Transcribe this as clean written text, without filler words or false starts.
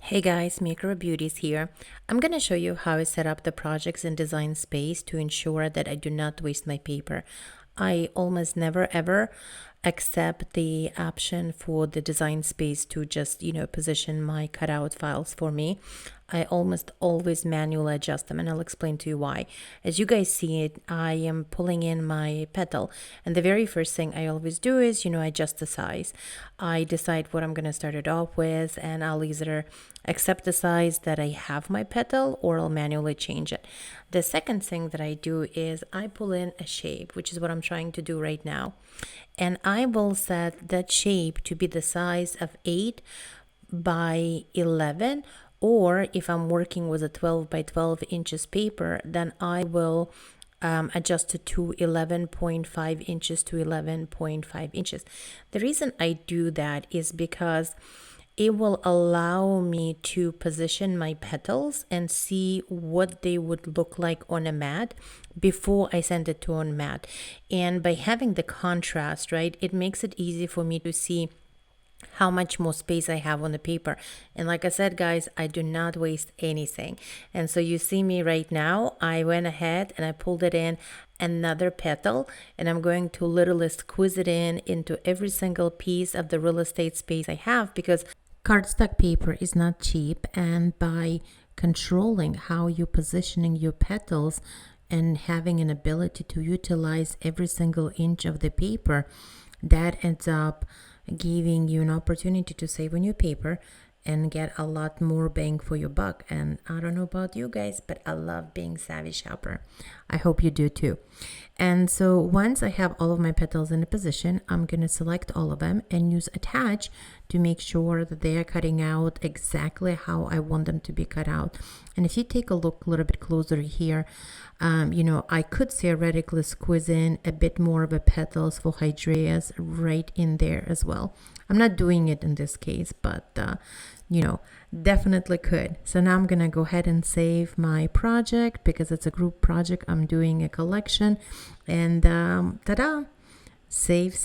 Hey guys, Maker Beauties here. I'm going to show you how I set up the projects in Design Space to ensure that I do not waste my paper. I almost never ever accept the option for the Design Space to just, position my cutout files for me. I almost always manually adjust them, and I'll explain to you why. As you guys see it, I am pulling in my petal, and the very first thing I always do is, adjust the size. I decide what I'm going to start it off with, and I'll either accept the size that I have my petal or I'll manually change it. The second thing that I do is I pull in a shape, which is what I'm trying to do right now. And I will set that shape to be the size of 8 by 11, or if I'm working with a 12 by 12 inches paper, then I will adjust it to 11.5 inches to 11.5 inches. The reason I do that is because it will allow me to position my petals and see what they would look like on a mat before I send it to on mat. And by having the contrast, right, it makes it easy for me to see how much more space I have on the paper. And like I said, guys, I do not waste anything. And so you see me right now, I went ahead and I pulled it in another petal, and I'm going to literally squeeze it in into every single piece of the real estate space I have, because cardstock paper is not cheap, and by controlling how you're positioning your petals and having an ability to utilize every single inch of the paper, that ends up giving you an opportunity to save on your paper and get a lot more bang for your buck. And I don't know about you guys, but I love being savvy shopper. I hope you do too. And so once I have all of my petals in a position, I'm going to select all of them and use attach to make sure that they are cutting out exactly how I want them to be cut out. And if you take a look a little bit closer here, I could theoretically squeeze in a bit more of a petals for hydrangeas right in there as well. I'm not doing it in this case, but definitely could. So now I'm gonna go ahead and save my project because it's a group project. I'm doing a collection, and ta-da! Save.